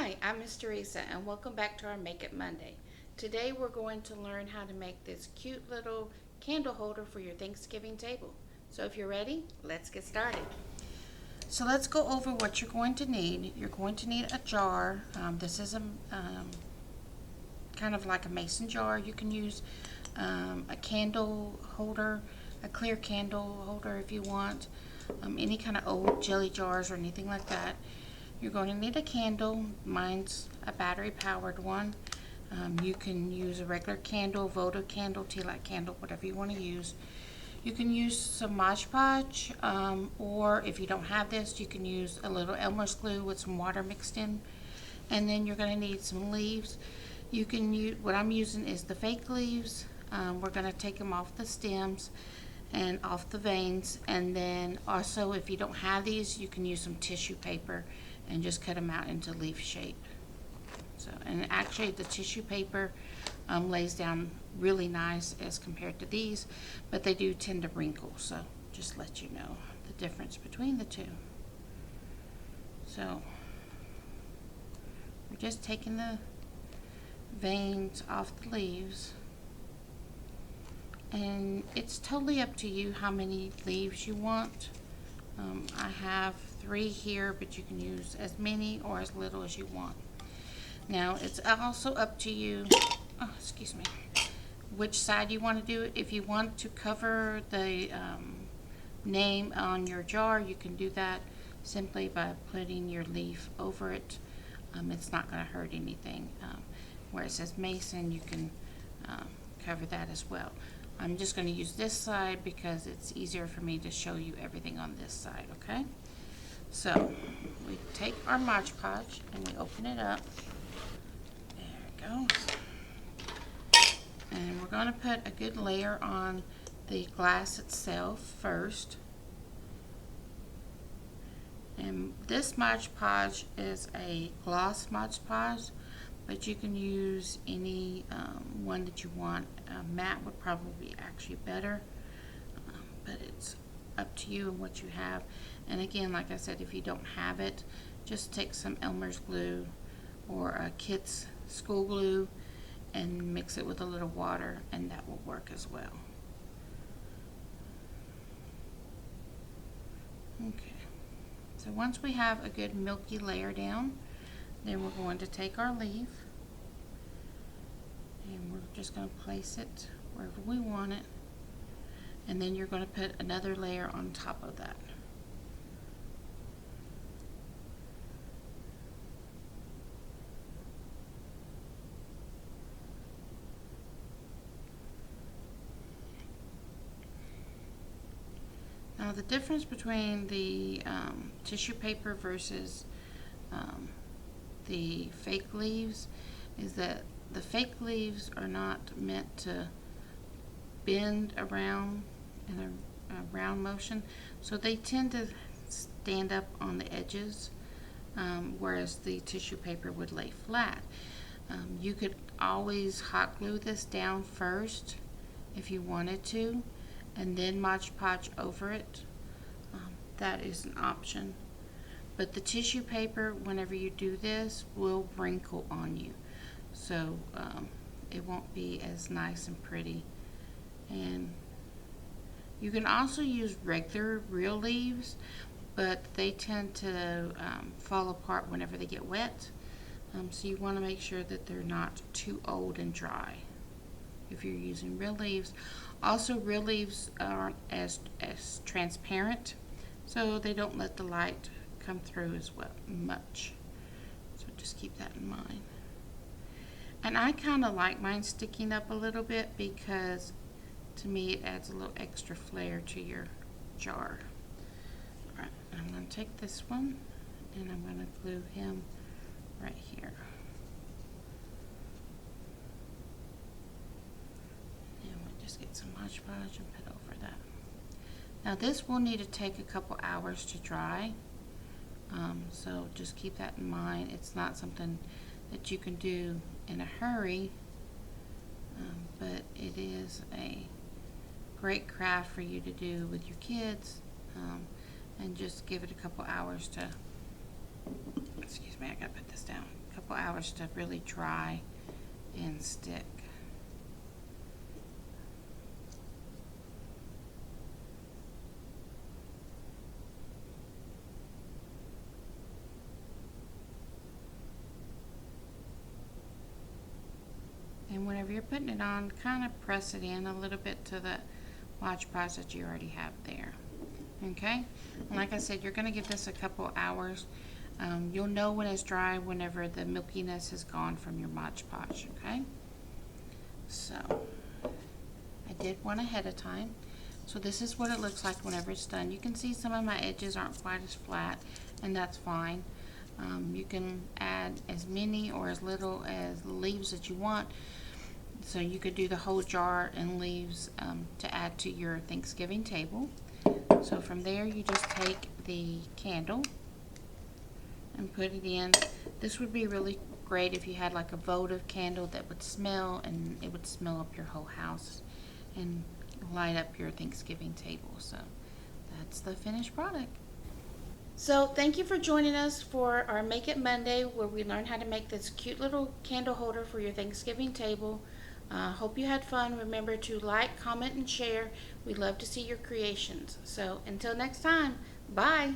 Hi, I'm Miss Teresa and welcome back to our Make It Monday. Today we're going to learn how to make this cute little candle holder for your Thanksgiving table. So if you're ready, let's get started. So let's go over what you're going to need. You're going to need a jar. This is a kind of like a mason jar. You can use a candle holder, a clear candle holder if you want, any kind of old jelly jars or anything like that. You're going to need a candle. Mine's a battery powered one. You can use a regular candle, votive candle, tea light candle, whatever you want to use. You can use some Mod Podge, or if you don't have this, you can use a little Elmer's glue with some water mixed in. And then you're going to need some leaves. You can use, what I'm using is the fake leaves. We're going to take them off the stems and off the veins. And then also, if you don't have these, you can use some tissue paper and just cut them out into leaf shape. So, and actually the tissue paper lays down really nice as compared to these, but they do tend to wrinkle, so just let you know the difference between the two. So we're just taking the veins off the leaves, and it's totally up to you how many leaves you want. I have 3 here, but you can use as many or as little as you want. Now it's also up to you, excuse me, which side you want to do it. If you want to cover the name on your jar, you can do that simply by putting your leaf over it. It's not going to hurt anything. Where it says Mason, you can cover that as well. I'm just going to use this side because it's easier for me to show you everything on this side, okay? So we take our Mod Podge and we open it up. There it goes. And we're going to put a good layer on the glass itself first. And this Mod Podge is a gloss Mod Podge, but you can use any one that you want. Matte would probably be actually better, but it's up to you and what you have. And again, like I said, if you don't have it, just take some Elmer's glue or a Kit's school glue and mix it with a little water, and that will work as well. Okay, so once we have a good milky layer down, then we're going to take our leaf and we're just going to place it wherever we want it, and then you're going to put another layer on top of that. Now the difference between the tissue paper versus the fake leaves is that the fake leaves are not meant to bend around in a round motion, so they tend to stand up on the edges, whereas the tissue paper would lay flat. You could always hot glue this down first if you wanted to, and then Mod Podge over it. That is an option. But the tissue paper, whenever you do this, will wrinkle on you. So it won't be as nice and pretty. And you can also use regular real leaves, but they tend to fall apart whenever they get wet. So you want to make sure that they're not too old and dry if you're using real leaves. Also, real leaves aren't as transparent, so they don't let the light come through as well much. So just keep that in mind. And I kind of like mine sticking up a little bit because to me it adds a little extra flair to your jar. Alright, I'm going to take this one and I'm going to glue him right here. And we'll just get some Mod Podge and put over that. Now this will need to take a couple hours to dry. So just keep that in mind. It's not something that you can do in a hurry, but it is a great craft for you to do with your kids, and just give it a couple hours to, excuse me, I gotta put this down, a couple hours to really dry and stick. And whenever you're putting it on, kind of press it in a little bit to the watch prize that you already have there. Okay? And like I said, you're going to give this a couple hours. You'll know when it's dry whenever the milkiness is gone from your Mod Podge. Okay? So, I did one ahead of time. So this is what it looks like whenever it's done. You can see some of my edges aren't quite as flat, and that's fine. You can add as many or as little as leaves that you want. So you could do the whole jar and leaves to add to your Thanksgiving table. So from there you just take the candle and put it in. This would be really great if you had like a votive candle that would smell, and it would smell up your whole house and light up your Thanksgiving table. So that's the finished product. So thank you for joining us for our Make It Monday, where we learn how to make this cute little candle holder for your Thanksgiving table. Hope you had fun. Remember to like, comment, and share. We love to see your creations. So until next time, bye.